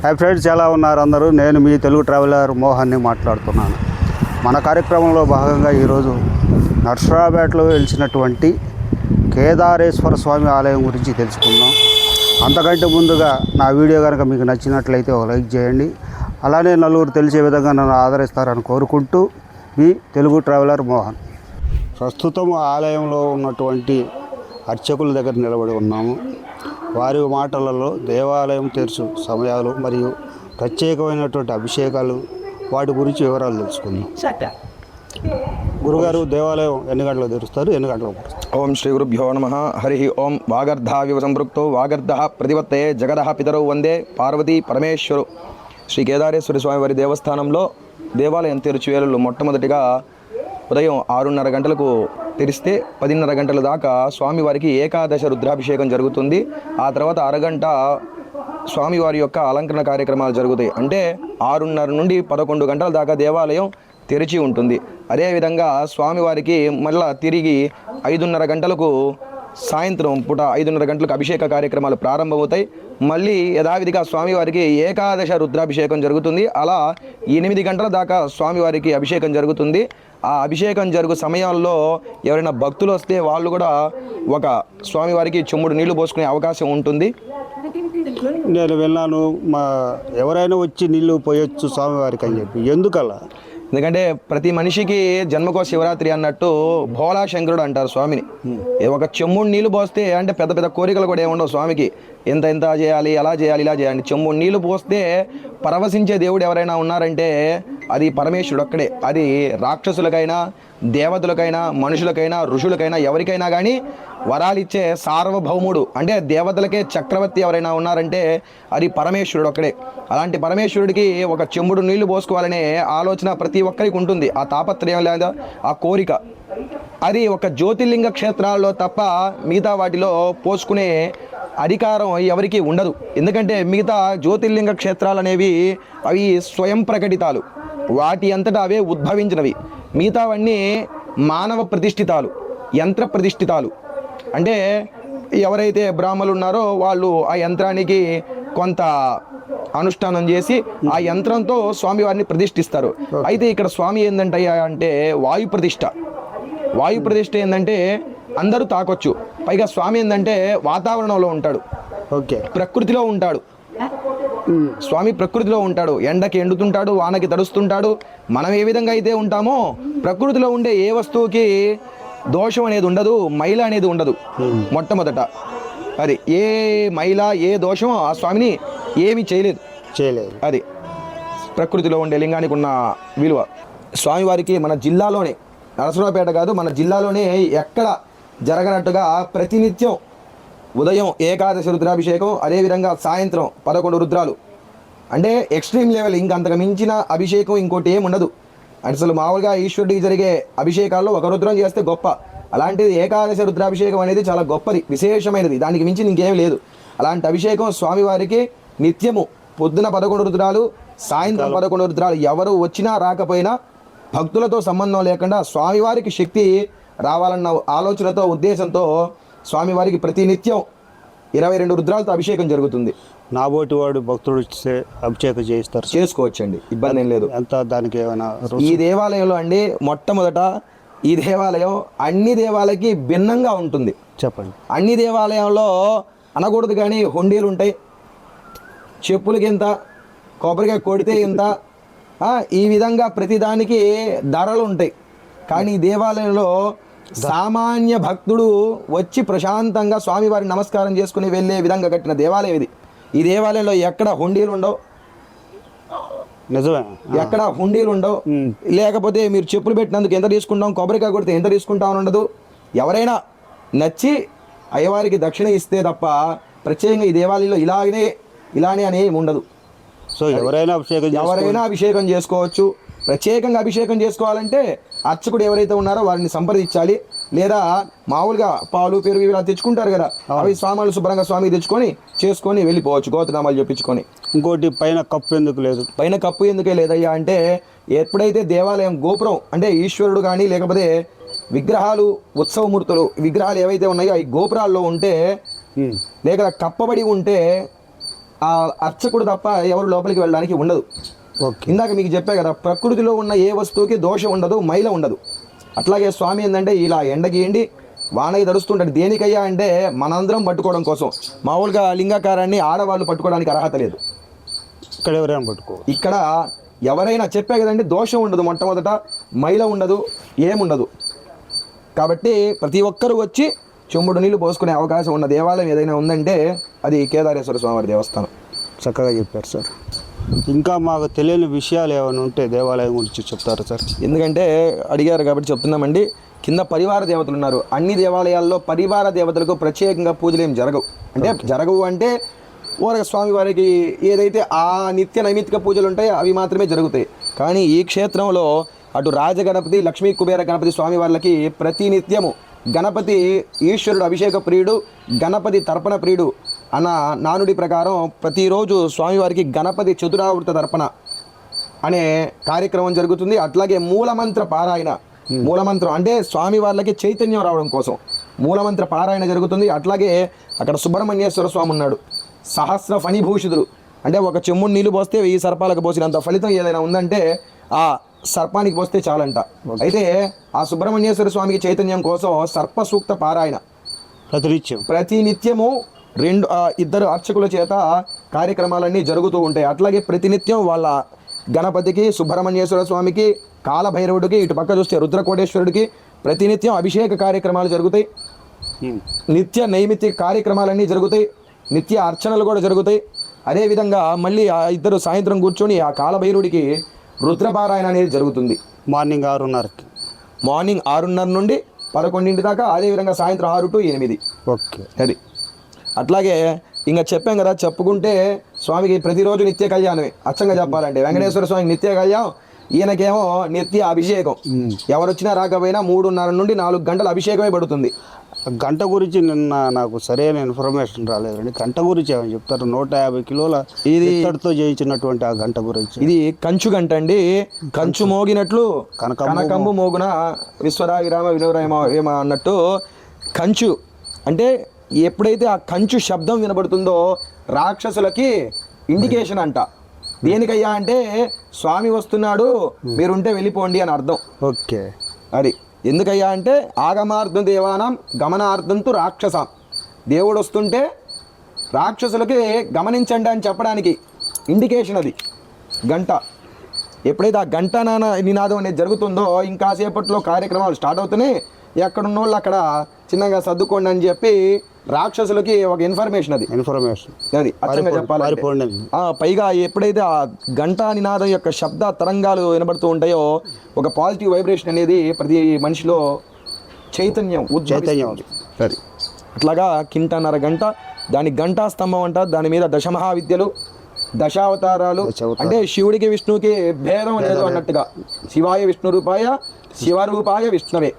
Hi friends, ఎలా ఉన్నారు అందరూ? నేను మీ తెలుగు ట్రావెలర్ మోహన్ని మాట్లాడుతున్నాను. మన కార్యక్రమంలో భాగంగా ఈరోజు నర్సరావుపేటలో వెలిసినటువంటి కేదారేశ్వర స్వామి ఆలయం గురించి తెలుసుకుందాం. అంతకంటే ముందుగా నా వీడియో కనుక మీకు నచ్చినట్లయితే ఒక లైక్ చేయండి. అలానే నలుగురు తెలిసే విధంగా నన్ను ఆదరిస్తారని కోరుకుంటూ మీ తెలుగు ట్రావెలర్ మోహన్. ప్రస్తుతం ఆలయంలో ఉన్నటువంటి అర్చకుల దగ్గర నిలబడి ఉన్నాము. వారి మాటలలో దేవాలయం తెరుచు సమయాలు మరియు ప్రత్యేకమైనటువంటి అభిషేకాలు వాటి గురించి వివరాలు తెలుసుకుందాం. గురుగారు, దేవాలయం ఎన్ని గంటలకు తెరుస్తారు, ఎన్ని గంటలకు తెరుస్తారు? ఓం శ్రీ గురుభ్యో నమః. హరి ఓం. వాగర్ధావివ సంపృక్తో వాగర్ధ ప్రతిపత్తే జగదః పితరౌ వందే పార్వతీ పరమేశ్వరు. శ్రీ కేదారేశ్వర స్వామి వారి దేవస్థానంలో దేవాలయం తెరుచువేళలు మొట్టమొదటిగా ఉదయం 6:30 గంటలకు తెరిస్తే 10:30 గంటల దాకా స్వామివారికి ఏకాదశ రుద్రాభిషేకం జరుగుతుంది. ఆ తర్వాత అరగంట స్వామివారి యొక్క అలంకరణ కార్యక్రమాలు జరుగుతాయి. అంటే 6:30 నుండి 11 గంటల దాకా దేవాలయం తెరిచి ఉంటుంది. అదేవిధంగా స్వామివారికి మళ్ళా తిరిగి 5:30 గంటలకు సాయంత్రం పూట 5:30 గంటలకు అభిషేక కార్యక్రమాలు ప్రారంభమవుతాయి. మళ్ళీ యథావిధిగా స్వామివారికి ఏకాదశ రుద్రాభిషేకం జరుగుతుంది. అలా 8 గంటల దాకా స్వామివారికి అభిషేకం జరుగుతుంది. ఆ అభిషేకం జరుగు సమయాల్లో ఎవరైనా భక్తులు వస్తే వాళ్ళు కూడా ఒక స్వామివారికి చెంబుడు నీళ్లు పోసుకునే అవకాశం ఉంటుంది. నేను విన్నాను, ఎవరైనా వచ్చి నీళ్లు పోయొచ్చు స్వామివారికి అని చెప్పి. ఎందుకలా? ఎందుకంటే ప్రతి మనిషికి జన్మకో శివరాత్రి అన్నట్టు భోళా శంకరుడు అంటారు స్వామిని. ఒక చెంబుడు నీళ్లు పోస్తే అంటే పెద్ద పెద్ద కోరికలు కూడా ఏముండవు స్వామికి. ఎంత చేయాలి, అలా చేయాలి, ఇలా చేయాలి. చెంబుడు నీళ్లు పోస్తే పరవశించే దేవుడు ఎవరైనా ఉన్నారంటే అది పరమేశ్వరుడు ఒక్కడే. అది రాక్షసులకైనా, దేవతలకైనా, మనుషులకైనా, ఋషులకైనా, ఎవరికైనా కానీ వరాలిచ్చే సార్వభౌముడు అంటే దేవతలకే చక్రవర్తి ఎవరైనా ఉన్నారంటే అది పరమేశ్వరుడు ఒక్కడే. అలాంటి పరమేశ్వరుడికి ఒక చెంబుడు నీళ్లు పోసుకోవాలనే ఆలోచన ప్రతి ఒక్కరికి ఉంటుంది. ఆ తాపత్రయం లేదా ఆ కోరిక అది ఒక జ్యోతిర్లింగ క్షేత్రాల్లో తప్ప మిగతా వాటిలో పోసుకునే అధికారం ఎవరికి ఉండదు. ఎందుకంటే మిగతా జ్యోతిర్లింగ క్షేత్రాలు అనేవి అవి స్వయం ప్రకటితాలు, వాటి అంతటా అవే ఉద్భవించినవి. మిగతావన్నీ మానవ ప్రతిష్ఠితాలు, యంత్ర ప్రతిష్ఠితాలు. అంటే ఎవరైతే బ్రాహ్మణులు ఉన్నారో వాళ్ళు ఆ యంత్రానికి కొంత అనుష్ఠానం చేసి ఆ యంత్రంతో స్వామివారిని ప్రతిష్ఠిస్తారు. అయితే ఇక్కడ స్వామి ఏంటంటయ్యా అంటే వాయు ప్రతిష్ఠ. వాయు ప్రతిష్ఠ ఏంటంటే అందరూ తాకొచ్చు. పైగా స్వామి ఏంటంటే వాతావరణంలో ఉంటాడు, ఓకే, ప్రకృతిలో ఉంటాడు. స్వామి ప్రకృతిలో ఉంటాడు. ఎండకి ఎండుతుంటాడు, వానకి తడుస్తుంటాడు. మనం ఏ విధంగా అయితే ఉంటామో ప్రకృతిలో ఉండే ఏ వస్తువుకి దోషం అనేది ఉండదు, మైల అనేది ఉండదు. మొట్టమొదట అది ఏ మైల ఏ దోషం ఆ స్వామిని ఏమీ చేయలేదు. అది ప్రకృతిలో ఉండే లింగానికి ఉన్న విలువ. స్వామివారికి మన జిల్లాలోనే, నరసరావుపేట కాదు, మన జిల్లాలోనే ఎక్కడ జరగనట్టుగా ప్రతినిత్యం ఉదయం ఏకాదశి రుద్రాభిషేకం, అదేవిధంగా సాయంత్రం 11 రుద్రాలు. అంటే ఎక్స్ట్రీమ్ లెవెల్, ఇంకంతకు మించిన అభిషేకం ఇంకోటి ఏమి ఉండదు. అసలు మామూలుగా ఈశ్వరుడికి జరిగే అభిషేకాల్లో ఒక రుద్రం చేస్తే గొప్ప. అలాంటిది ఏకాదశి రుద్రాభిషేకం అనేది చాలా గొప్పది, విశేషమైనది. దానికి మించి ఇంకేం లేదు. అలాంటి అభిషేకం స్వామివారికి నిత్యము పొద్దున 11 రుద్రాలు, సాయంత్రం 11 రుద్రాలు. ఎవరు వచ్చినా రాకపోయినా భక్తులతో సంబంధం లేకుండా స్వామివారికి శక్తి రావాలన్న ఆలోచనతో, ఉద్దేశంతో స్వామివారికి ప్రతినిత్యం 22 రుద్రాలతో అభిషేకం జరుగుతుంది. నాబోటి వాడు భక్తుడు అభిషేకం చేయిస్తారు, చేసుకోవచ్చండి, ఇబ్బంది ఏం లేదు. ఎంత దానికి ఏమైనా ఈ దేవాలయంలో అండి మొట్టమొదట ఈ దేవాలయం అన్ని దేవాలయకి భిన్నంగా ఉంటుంది. చెప్పండి. అన్ని దేవాలయంలో అనకూడదు కానీ హుండీలు ఉంటాయి, చెప్పులకి ఇంత, కొబ్బరికాయ కొడితే ఇంత, ఈ విధంగా ప్రతిదానికి ధరలు ఉంటాయి. కానీ ఈ దేవాలయంలో సామాన్య భక్తుడు వచ్చి ప్రశాంతంగా స్వామివారి నమస్కారం చేసుకుని వెళ్ళే విధంగా కట్టిన దేవాలయం ఇది. ఈ దేవాలయంలో ఎక్కడ హుండీలు ఉండవు, నిజమే, ఎక్కడ హుండీలు ఉండవు. లేకపోతే మీరు చెప్పులు పెట్టినందుకు ఎంత తీసుకుంటాం, కొబ్బరికాయ కొడితే ఎంత తీసుకుంటాం అని ఉండదు. ఎవరైనా నచ్చి అయ్యవారికి దక్షిణ ఇస్తే తప్ప ప్రత్యేకంగా ఈ దేవాలయంలో ఇలానే అనేవి ఉండదు. సో ఎవరైనా అభిషేకం చేసుకోవచ్చు. ప్రత్యేకంగా అభిషేకం చేసుకోవాలంటే అర్చకుడు ఎవరైతే ఉన్నారో వారిని సంప్రదించాలి. లేదా మామూలుగా పాలు, పెరుగు ఇలా తెచ్చుకుంటారు కదా, అవి స్వాములు శుభ్రంగా స్వామికి తెచ్చుకొని చేసుకొని వెళ్ళిపోవచ్చు, గోత్రనామాలు చెప్పించుకొని. ఇంకోటి, పైన కప్పు ఎందుకు లేదు? పైన కప్పు ఎందుకే లేదయ్యా అంటే ఎప్పుడైతే దేవాలయం గోపురం అంటే ఈశ్వరుడు కానీ లేకపోతే విగ్రహాలు, ఉత్సవమూర్తులు విగ్రహాలు ఏవైతే ఉన్నాయో ఈ గోపురాల్లో ఉంటే లేక కప్పబడి ఉంటే ఆ అర్చకుడు తప్ప ఎవరు లోపలికి వెళ్ళడానికి ఉండదు. ఓకే. ఇందాక మీకు చెప్పా కదా, ప్రకృతిలో ఉన్న ఏ వస్తువుకి దోషం ఉండదు, మైల ఉండదు. అట్లాగే స్వామి ఏంటంటే ఇలా ఎండగీయండి వానకి తడుస్తుంటాడు. దేనికయ్యా అంటే మనందరం పట్టుకోవడం కోసం. మామూలుగా లింగాకారాన్ని ఆడవాళ్ళు పట్టుకోవడానికి అర్హత లేదు. ఇక్కడ ఎవరైనా పట్టుకో. ఇక్కడ ఎవరైనా చెప్పే కదండి, దోషం ఉండదు, మొట్టమొదట మైల ఉండదు, ఏముండదు. కాబట్టి ప్రతి ఒక్కరూ వచ్చి చెంబుడు నీళ్లు పోసుకునే అవకాశం ఉన్న దేవాలయం ఏదైనా ఉందంటే అది కేదారేశ్వర స్వామివారి దేవస్థానం. చక్కగా చెప్పారు సార్. ఇంకా మాకు తెలియని విషయాలు ఏమైనా ఉంటే దేవాలయం గురించి చెప్తారు సార్? ఎందుకంటే అడిగారు కాబట్టి చెప్తున్నామండి. కింద పరివార దేవతలు ఉన్నారు. అన్ని దేవాలయాల్లో పరివార దేవతలకు ప్రత్యేకంగా పూజలు ఏం జరగవు. అంటే జరగవు అంటే ఊరక స్వామివారికి ఏదైతే ఆ నిత్య నైమిత్తిక పూజలు ఉంటాయో అవి మాత్రమే జరుగుతాయి. కానీ ఈ క్షేత్రంలో అటు రాజగణపతి, లక్ష్మీ కుబేర గణపతి స్వామి వాళ్ళకి ప్రతి నిత్యము గణపతి ఈశ్వరుడు అభిషేక ప్రియుడు, గణపతి తర్పణ ప్రియుడు అన్న నానుడి ప్రకారం ప్రతిరోజు స్వామివారికి గణపతి చతురావృత తర్పణ అనే కార్యక్రమం జరుగుతుంది. అట్లాగే మూలమంత్ర పారాయణ, మూలమంత్రం అంటే స్వామి వాళ్ళకి చైతన్యం రావడం కోసం మూలమంత్ర పారాయణ జరుగుతుంది. అట్లాగే అక్కడ సుబ్రహ్మణ్యేశ్వర స్వామి ఉన్నాడు. సహస్ర ఫణిభూషితుడు అంటే ఒక చెమ్ముడు నీళ్లు పోస్తే 1000 సర్పాలకు పోసినంత ఫలితం ఏదైనా ఉందంటే ఆ సర్పానికి పోస్తే చాలంట. అయితే ఆ సుబ్రహ్మణ్యేశ్వర స్వామికి చైతన్యం కోసం సర్ప సూక్త పారాయణ ప్రతి నిత్యము ఇద్దరు అర్చకుల చేత కార్యక్రమాలన్నీ జరుగుతూ ఉంటాయి. అట్లాగే ప్రతినిత్యం వాళ్ళ గణపతికి, సుబ్రహ్మణ్యేశ్వర స్వామికి, కాలభైరవుడికి, ఇటు పక్క చూస్తే రుద్రకోటేశ్వరుడికి ప్రతినిత్యం అభిషేక కార్యక్రమాలు జరుగుతాయి. నిత్య నైమిత్తిక కార్యక్రమాలన్నీ జరుగుతాయి. నిత్య అర్చనలు కూడా జరుగుతాయి. అదేవిధంగా మళ్ళీ ఆ ఇద్దరు సాయంత్రం కూర్చొని ఆ కాలభైరుడికి రుద్రపారాయణ అనేది జరుగుతుంది. మార్నింగ్ 6:30కి, మార్నింగ్ 6:30 నుండి 11 దాకా. అదేవిధంగా సాయంత్రం 6 to 8. ఓకే. అది అట్లాగే ఇంకా చెప్పాం కదా, చెప్పుకుంటే స్వామికి ప్రతిరోజు నిత్య కళ్యాణమే. అచ్చంగా చెప్పాలంటే వెంకటేశ్వర స్వామికి నిత్య కళ్యాణం, ఈయనకేమో నిత్య అభిషేకం. ఎవరు వచ్చినా రాకపోయినా 3:30 నుండి 4 గంటల అభిషేకమే పడుతుంది. గంట గురించి నిన్న నాకు సరైన ఇన్ఫర్మేషన్ రాలేదండి. గంట గురించి ఏమని చెప్తారు? 150 కిలోల ఇత్తడితో చేయించినటువంటి ఆ గంట గురించి. ఇది కంచు గంట అండి. కంచు మోగినట్లు కనకంబు మోగున విశ్వరావిరామ వినోరామ అన్నట్టు కంచు అంటే ఎప్పుడైతే ఆ కంచు శబ్దం వినబడుతుందో రాక్షసులకి ఇండికేషన్ అంట. దేనికయ్యా అంటే స్వామి వస్తున్నాడు, మీరుంటే వెళ్ళిపోండి అని అర్థం. ఓకే. అది ఎందుకయ్యా అంటే ఆగమార్థం దేవానాం గమనార్థంతు రాక్షసాం. దేవుడు వస్తుంటే రాక్షసులకి గమనించండి అని చెప్పడానికి ఇండికేషన్ అది గంట. ఎప్పుడైతే ఆ గంట నినాదం అనేది జరుగుతుందో ఇంకాసేపట్లో కార్యక్రమాలు స్టార్ట్ అవుతున్నాయి. ఎక్కడున్న వాళ్ళు అక్కడ చిన్నగా సర్దుకోండి అని చెప్పి రాక్షసులకి ఒక ఇన్ఫర్మేషన్ అది అచ్చంగా చెప్పాలి. పైగా ఎప్పుడైతే ఆ గంటా నినాదం యొక్క శబ్ద తరంగాలు వినబడుతూ ఉంటాయో ఒక పాజిటివ్ వైబ్రేషన్ అనేది ప్రతి మనిషిలో చైతన్యం సరే. అట్లాగా కింటన్నర గంట, దాని గంటా స్తంభం అంట. దాని మీద దశమహావిద్యలు, దశావతారాలు అంటే శివుడికి విష్ణువుకి భేదం లేదు అన్నట్టుగా. శివాయ విష్ణు రూపాయ, శివరూపాయ విష్ణువే.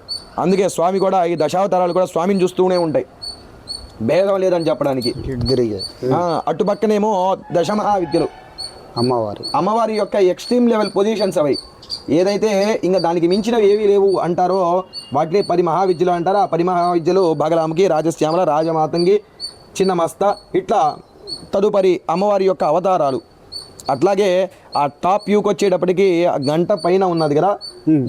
అందుకే స్వామి కూడా ఈ దశావతారాలు కూడా స్వామిని చూస్తూనే ఉంటాయి, భేదం లేదని చెప్పడానికి. అటుపక్కనేమో దశమహావిద్యలు, అమ్మవారి యొక్క ఎక్స్ట్రీమ్ లెవెల్ పొజిషన్స్ అవి. ఏదైతే ఇంకా దానికి మించినవి ఏవీ లేవు అంటారో వాటిని 10 మహావిద్యలు అంటారు. ఆ 10 మహావిద్యలు బగలాముఖి, రాజశ్యామల, రాజమాతంగి, చిన్నమస్త, ఇట్లా తదుపరి అమ్మవారి యొక్క అవతారాలు. అట్లాగే ఆ టాప్ వ్యూకి వచ్చేటప్పటికి గంట పైన ఉన్నది కదా,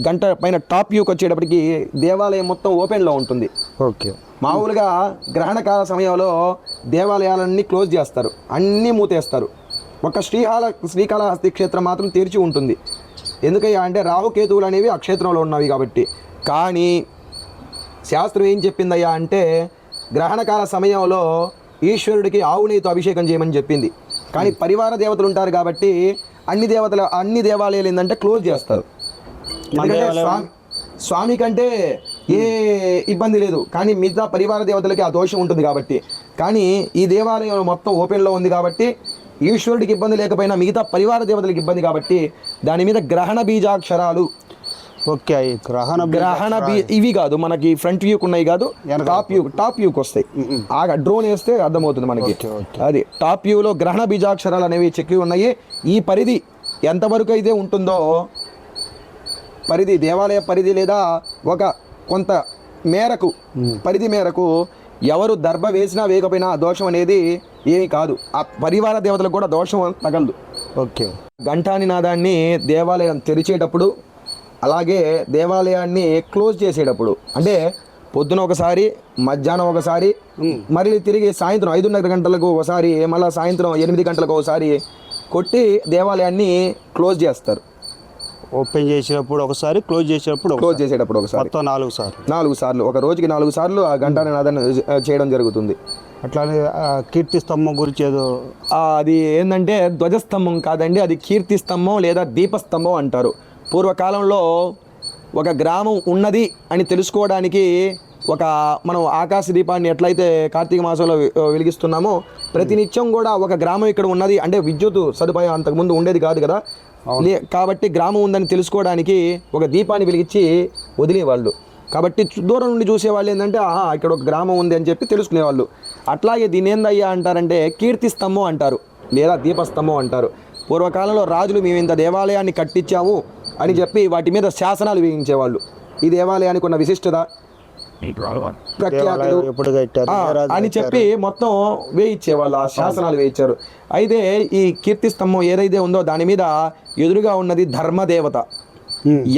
గంట పైన టాప్ వ్యూకి వచ్చేటప్పటికి దేవాలయం మొత్తం ఓపెన్లో ఉంటుంది. ఓకే. మామూలుగా గ్రహణకాల సమయంలో దేవాలయాలన్నీ క్లోజ్ చేస్తారు, అన్నీ మూతేస్తారు. ఒక శ్రీకాళహస్తి క్షేత్రం మాత్రం తెరిచి ఉంటుంది. ఎందుకయ్యా అంటే రాహుకేతువులు అనేవి ఆ క్షేత్రంలో ఉన్నవి కాబట్టి. కానీ శాస్త్రం ఏం చెప్పిందయ్యా అంటే గ్రహణకాల సమయంలో ఈశ్వరుడికి ఆవు నెయ్యితో అభిషేకం చేయమని చెప్పింది. కానీ పరివార దేవతలు ఉంటారు కాబట్టి అన్ని దేవాలయాలు ఏంటంటే క్లోజ్ చేస్తారు. స్వామి కంటే ఏ ఇబ్బంది లేదు, కానీ మిగతా పరివార దేవతలకి ఆ దోషం ఉంటుంది కాబట్టి. కానీ ఈ దేవాలయం మొత్తం ఓపెన్లో ఉంది కాబట్టి ఈశ్వరుడికి ఇబ్బంది లేకపోయినా మిగతా పరివార దేవతలకు ఇబ్బంది కాబట్టి దాని మీద గ్రహణ బీజాక్షరాలు. ఓకే. గ్రహణ ఇవి కాదు మనకి ఫ్రంట్ వ్యూకి ఉన్నాయి కాదు, టాప్ వ్యూకి వస్తాయి. డ్రోన్ వేస్తే అర్థమవుతుంది మనకి. అది టాప్ వ్యూలో గ్రహణ బీజాక్షరాలు అనేవి చెక్కి ఉన్నాయి. ఈ పరిధి ఎంతవరకు అయితే ఉంటుందో దేవాలయ పరిధి లేదా ఒక కొంత మేరకు పరిధి మేరకు ఎవరు దర్భ వేసినా వేయకపోయినా ఆ దోషం అనేది ఏమీ కాదు. ఆ పరివార దేవతలకు కూడా దోషం తగలదు. ఓకే. ఘంటాని నాదాన్ని దేవాలయం తెరిచేటప్పుడు, అలాగే దేవాలయాన్ని క్లోజ్ చేసేటప్పుడు, అంటే పొద్దున ఒకసారి, మధ్యాహ్నం ఒకసారి, మళ్ళీ తిరిగి సాయంత్రం 5:30 గంటలకు ఒకసారి, మళ్ళీ సాయంత్రం 8 గంటలకు ఒకసారి కొట్టి దేవాలయాన్ని క్లోజ్ చేస్తారు. ఓపెన్ చేసేటప్పుడు ఒకసారి, క్లోజ్ చేసేటప్పుడు ఒకసారి, మొత్తం 4 సార్లు. 4 సార్లు, ఒక రోజుకి 4 సార్లు ఆ ఘంటాని నాదాన్ని చేయడం జరుగుతుంది. అట్లానే కీర్తి స్తంభం గురించి ఏదో అది ఏంటంటే ధ్వజస్తంభం కాదండి, అది కీర్తి స్తంభం లేదా దీపస్తంభం అంటారు. పూర్వకాలంలో ఒక గ్రామం ఉన్నది అని తెలుసుకోవడానికి మనం ఆకాశ దీపాన్ని ఎట్లయితే కార్తీక మాసంలో వెలిగిస్తున్నామో, ప్రతినిత్యం కూడా ఒక గ్రామం ఇక్కడ ఉన్నది అంటే విద్యుత్ సదుపాయం అంతకుముందు ఉండేది కాదు కదా, కాబట్టి గ్రామం ఉందని తెలుసుకోవడానికి ఒక దీపాన్ని వెలిగించి వదిలేవాళ్ళు. కాబట్టి దూరం నుండి చూసేవాళ్ళు ఏంటంటే ఇక్కడ ఒక గ్రామం ఉంది అని చెప్పి తెలుసుకునేవాళ్ళు. అట్లాగే దీని ఏందయ్యా అంటారంటే కీర్తి స్తంభం అంటారు లేదా దీపస్తంభం అంటారు. పూర్వకాలంలో రాజులు మేము ఇంత దేవాలయాన్ని కట్టించాము అని చెప్పి వాటి మీద శాసనాలు వేయించేవాళ్ళు. ఈ దేవాలయానికి ఉన్న విశిష్టత, ప్రఖ్యాతులు అని చెప్పి మొత్తం వేయించేవాళ్ళు, ఆ శాసనాలు వేయించారు. అయితే ఈ కీర్తి స్తంభం ఏదైతే ఉందో దాని మీద ఎదురుగా ఉన్నది ధర్మదేవత,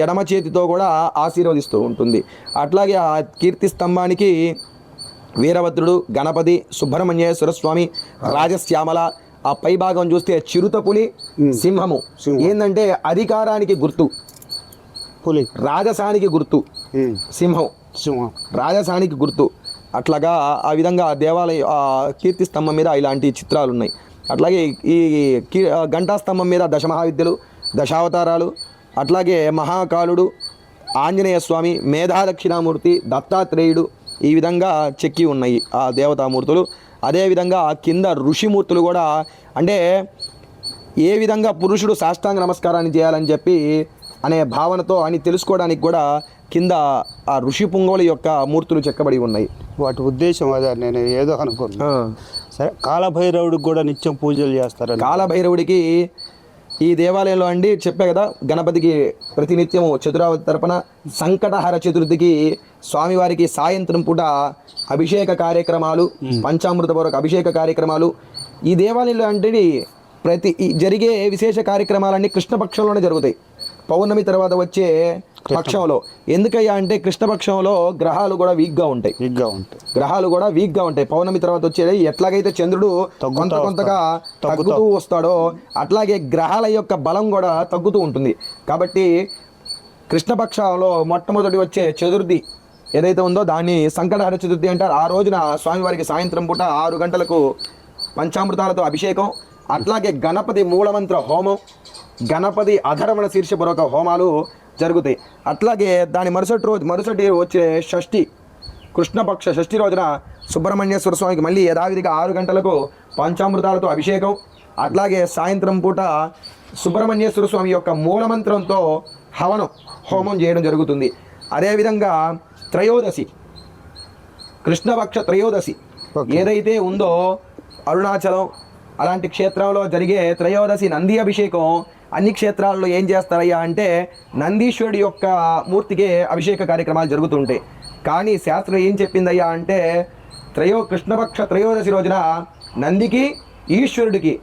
ఎడమ చేతితో కూడా ఆశీర్వదిస్తూ ఉంటుంది. అట్లాగే ఆ కీర్తి స్తంభానికి వీరభద్రుడు, గణపతి, సుబ్రహ్మణ్యేశ్వర స్వామి, రాజశ్యామల, ఆ పై భాగం చూస్తే చిరుతపులి, సింహము. ఏంటంటే అధికారానికి గుర్తు పులి, రాజసానికి గుర్తు సింహం, రాజసానికి గుర్తు. అట్లాగా ఆ విధంగా దేవాలయ కీర్తి స్తంభం మీద ఇలాంటి చిత్రాలు ఉన్నాయి. అట్లాగే ఈ ఘంటాస్తంభం మీద దశమహావిద్యలు, దశావతారాలు, అట్లాగే మహాకాలుడు, ఆంజనేయ స్వామి, మేధాదక్షిణామూర్తి, దత్తాత్రేయుడు, ఈ విధంగా చెక్కి ఉన్నాయి ఆ దేవతామూర్తులు. అదేవిధంగా కింద ఋషిమూర్తులు కూడా, అంటే ఏ విధంగా పురుషుడు సాష్టాంగ నమస్కారాన్ని చేయాలని చెప్పి అనే భావనతో అని తెలుసుకోవడానికి కూడా కింద ఆ ఋషి పుంగవుల యొక్క మూర్తులు చెక్కబడి ఉన్నాయి. వాటి ఉద్దేశం అదే, నేను ఏదో అనుకున్నా. సరే, కాలభైరవుడికి కూడా నిత్యం పూజలు చేస్తారు. కాలభైరవుడికి ఈ దేవాలయంలో అండి చెప్పే కదా, గణపతికి ప్రతినిత్యము చతురావతి తరపున, సంకటహర చతుర్థికి స్వామివారికి సాయంత్రం పూట అభిషేక కార్యక్రమాలు, పంచామృతపూర్వక అభిషేక కార్యక్రమాలు. ఈ దేవాలయంలో అంటే జరిగే విశేష కార్యక్రమాలన్నీ కృష్ణపక్షంలోనే జరుగుతాయి. పౌర్ణమి తర్వాత వచ్చే పక్షంలో. ఎందుకయ్యా అంటే కృష్ణపక్షంలో గ్రహాలు కూడా వీక్గా ఉంటాయి. గ్రహాలు కూడా వీక్గా ఉంటాయి. పౌర్ణమి తర్వాత వచ్చేది ఎట్లాగైతే చంద్రుడు కొంతగా తగ్గుతూ వస్తాడో అట్లాగే గ్రహాల యొక్క బలం కూడా తగ్గుతూ ఉంటుంది. కాబట్టి కృష్ణపక్షంలో మొట్టమొదటి వచ్చే చతుర్థి ఏదైతే ఉందో దాన్ని సంకటహర చతుర్థి అంటారు. ఆ రోజున స్వామివారికి సాయంత్రం పూట 6 గంటలకు పంచామృతాలతో అభిషేకం, అట్లాగే గణపతి మూలమంత్ర హోమం, గణపతి అధర్వణ శీర్షపూర్వక హోమాలు జరుగుతాయి. అట్లాగే దాని మరుసటి వచ్చే షష్ఠి, కృష్ణపక్ష షష్ఠి రోజున సుబ్రహ్మణ్యేశ్వర స్వామికి మళ్ళీ యథావిధిగా 6 గంటలకు పంచామృతాలతో అభిషేకం, అట్లాగే సాయంత్రం పూట సుబ్రహ్మణ్యేశ్వర స్వామి యొక్క మూలమంత్రంతో హోమం చేయడం జరుగుతుంది. అదేవిధంగా త్రయోదశి, కృష్ణపక్ష త్రయోదశి ఏదైతే ఉందో అరుణాచలం అలాంటి క్షేత్రంలో జరిగే త్రయోదశి నంది అభిషేకం అన్ని క్షేత్రాల్లో ఏం చేస్తారయ్యా అంటే నందీశ్వరుడి యొక్క మూర్తికి అభిషేక కార్యక్రమాలు జరుగుతుంటాయి. కానీ శాస్త్రం ఏం చెప్పిందయ్యా అంటే కృష్ణపక్ష త్రయోదశి రోజున నందికి ఈశ్వరుడికి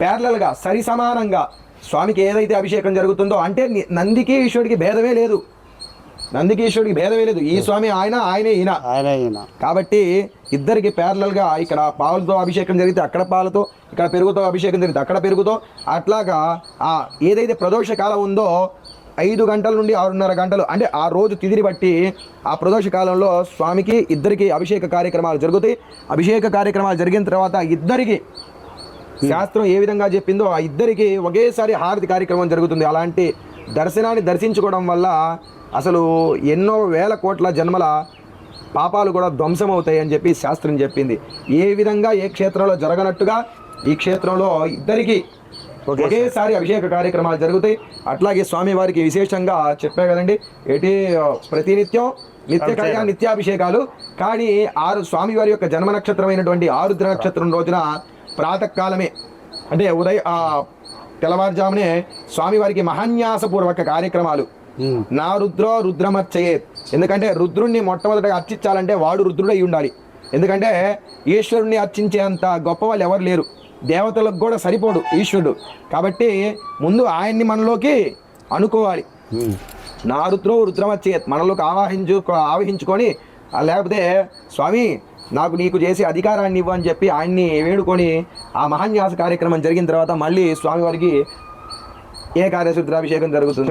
ప్యారలల్గా సరి సమానంగా స్వామికి ఏదైతే అభిషేకం జరుగుతుందో, అంటే నందికి ఈశ్వరుడికి భేదమే లేదు. ఈ స్వామి ఆయనే ఈయన. కాబట్టి ఇద్దరికి ప్యారలల్గా ఇక్కడ పాలతో అభిషేకం జరిగితే అక్కడ పాలతో, ఇక్కడ పెరుగుతో అభిషేకం జరిగితే అక్కడ పెరుగుతో, అట్లాగా ఏదైతే ప్రదోష కాలం ఉందో 5 గంటల నుండి 6:30 గంటలు, అంటే ఆ రోజు తిదిరి బట్టి ఆ ప్రదోష కాలంలో స్వామికి ఇద్దరికి అభిషేక కార్యక్రమాలు జరుగుతాయి. అభిషేక కార్యక్రమాలు జరిగిన తర్వాత ఇద్దరికి శాస్త్రం ఏ విధంగా చెప్పిందో ఆ ఇద్దరికి ఒకేసారి హారతి కార్యక్రమం జరుగుతుంది. అలాంటి దర్శనాన్ని దర్శించుకోవడం వల్ల అసలు ఎన్నో వేల కోట్ల జన్మల పాపాలు కూడా ధ్వంసమవుతాయి అని చెప్పి శాస్త్రం చెప్పింది. ఏ విధంగా ఏ క్షేత్రంలో జరగనట్టుగా ఈ క్షేత్రంలో ఇద్దరికి ఒకేసారి అభిషేక కార్యక్రమాలు జరుగుతాయి. అట్లాగే స్వామివారికి విశేషంగా చెప్పే కదండి, ప్రతినిత్యం నిత్యాభిషేకాలు. కానీ స్వామివారి యొక్క జన్మ నక్షత్రమైనటువంటి ఆరుద్ర నక్షత్రం రోజున ప్రాతకాలమే, అంటే తెల్లవారుజామునే స్వామివారికి మహాన్యాసపూర్వక కార్యక్రమాలు. నా రుద్రమర్చయే, ఎందుకంటే రుద్రుణ్ణి మొట్టమొదటిగా అర్చించాలంటే వాడు రుద్రుడై ఉండాలి. ఎందుకంటే ఈశ్వరుణ్ణి అర్చించేంత గొప్ప వాళ్ళు ఎవరు లేరు, దేవతలకు కూడా సరిపోడు ఈశ్వరుడు. కాబట్టి ముందు ఆయన్ని మనలోకి అనుకోవాలి. నా రుద్రో రుద్రమచ్చేత్, మనలోకి ఆవహించుకొని లేకపోతే స్వామి నాకు నీకు చేసే అధికారాన్ని ఇవ్వు అని చెప్పి ఆయన్ని వేడుకొని ఆ మహాన్యాస కార్యక్రమం జరిగిన తర్వాత మళ్ళీ స్వామివారికి ఏకాదశి రుద్రాభిషేకం జరుగుతుంది.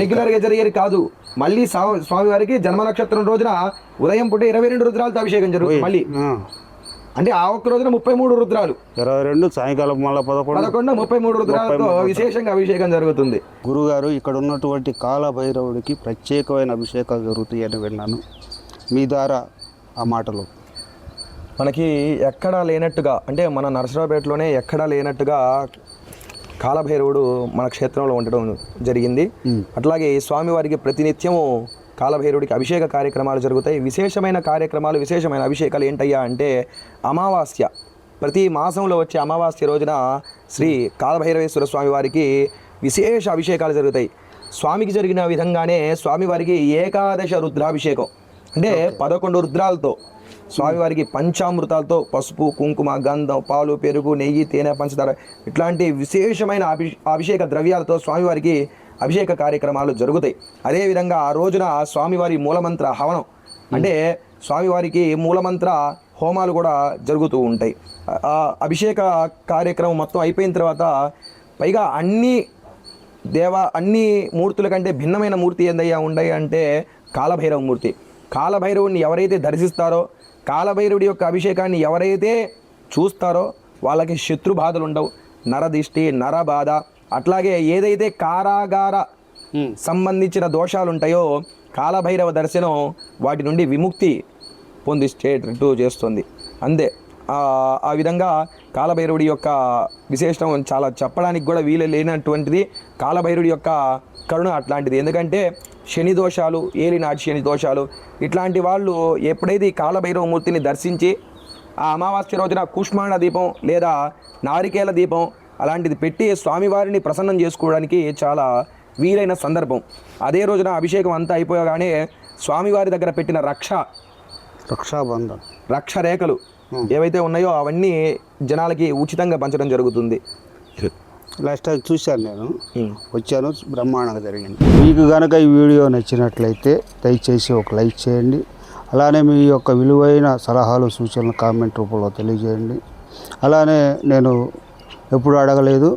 రెగ్యులర్గా జరిగేది కాదు. మళ్ళీ స్వామివారికి జన్మ నక్షత్రం రోజున ఉదయం పూట 22 రుద్రాలతో అభిషేకం జరుగుతుంది. మళ్ళీ అంటే ఆ ఒక్క రోజున 33 రుద్రాలు, 22 సాయంకాలం మళ్ళీ 11 33 రుద్రాలతో విశేషంగా అభిషేకం జరుగుతుంది. గురుగారు, ఇక్కడ ఉన్నటువంటి కాలభైరవుడికి ప్రత్యేకమైన అభిషేకాలు జరుగుతాయి అని విన్నాను. మీ ద్వారా ఆ మాటలు మనకి ఎక్కడా లేనట్టుగా, అంటే మన నరసరావుపేటలోనే ఎక్కడా లేనట్టుగా కాలభైరవుడు మన క్షేత్రంలో ఉండడం జరిగింది. అట్లాగే స్వామివారికి ప్రతినిత్యము కాలభైరవుడికి అభిషేక కార్యక్రమాలు జరుగుతాయి. విశేషమైన కార్యక్రమాలు, విశేషమైన అభిషేకాలు ఏంటయ్యా అంటే అమావాస్య, ప్రతి మాసంలో వచ్చే అమావాస్య రోజున శ్రీ కాలభైరవేశ్వర స్వామి వారికి విశేష అభిషేకాలు జరుగుతాయి. స్వామికి జరిగిన విధంగానే స్వామివారికి ఏకాదశ రుద్రాభిషేకం, అంటే 11 రుద్రాలతో స్వామివారికి పంచామృతాలతో పసుపు, కుంకుమ, గంధం, పాలు, పెరుగు, నెయ్యి, తేనె, పంచదార ఇట్లాంటి విశేషమైన అభిషేక ద్రవ్యాలతో స్వామివారికి అభిషేక కార్యక్రమాలు జరుగుతాయి. అదేవిధంగా ఆ రోజున స్వామివారి మూలమంత్ర హవనం, అంటే స్వామివారికి మూలమంత్ర హోమాలు కూడా జరుగుతూ ఉంటాయి. ఆ అభిషేక కార్యక్రమం మొత్తం అయిపోయిన తర్వాత పైగా అన్ని మూర్తుల కంటే భిన్నమైన మూర్తి ఏందయ్యా ఉండయి అంటే కాలభైరవ మూర్తి. కాలభైరవుడిని ఎవరైతే దర్శిస్తారో, కాలభైరవుడి యొక్క అభిషేకాన్ని ఎవరైతే చూస్తారో వాళ్ళకి శత్రు బాధలు ఉండవు, నరదిష్టి, నరబాధ, అట్లాగే ఏదైతే కారాగార సంబంధించిన దోషాలు ఉంటాయో కాలభైరవ దర్శనం వాటి నుండి విముక్తి పొందిస్తూ చేస్తుంది. అంతే. ఆ విధంగా కాలభైరవుడి యొక్క విశేషం చాలా చెప్పడానికి కూడా వీలు లేనటువంటిది. కాలభైరవుడి యొక్క కరుణ అట్లాంటిది. ఎందుకంటే శని దోషాలు, ఏలినాటి శని దోషాలు, ఇట్లాంటి వాళ్ళు ఎప్పుడైతే ఈ కాలభైరవ మూర్తిని దర్శించి ఆ అమావాస్య రోజున కూష్మాండ దీపం లేదా నారికేల దీపం అలాంటిది పెట్టి స్వామివారిని ప్రసన్నం చేసుకోవడానికి చాలా వీలైన సందర్భం. అదే రోజున అభిషేకం అంతా అయిపోగానే స్వామివారి దగ్గర పెట్టిన రక్ష రేఖలు ఏవైతే ఉన్నాయో అవన్నీ జనాలకి ఉచితంగా పంచడం జరుగుతుంది. లాస్ట్ టైం చూశాను, నేను వచ్చాను, బ్రహ్మాండంగా జరిగింది. మీకు కనుక ఈ వీడియో నచ్చినట్లయితే దయచేసి ఒక లైక్ చేయండి. అలానే మీ యొక్క విలువైన సలహాలు, సూచనలు కామెంట్ రూపంలో తెలియజేయండి. అలానే నేను ఎప్పుడు అడగలేదు,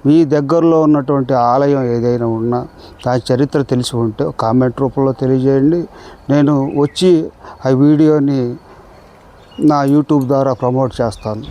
మీ దగ్గరలో ఉన్నటువంటి ఆలయం ఏదైనా ఉన్నా దాని చరిత్ర తెలిసి ఉంటే కామెంట్ రూపంలో తెలియజేయండి. నేను వచ్చి ఆ వీడియోని నా యూట్యూబ్ ద్వారా ప్రమోట్ చేస్తాను.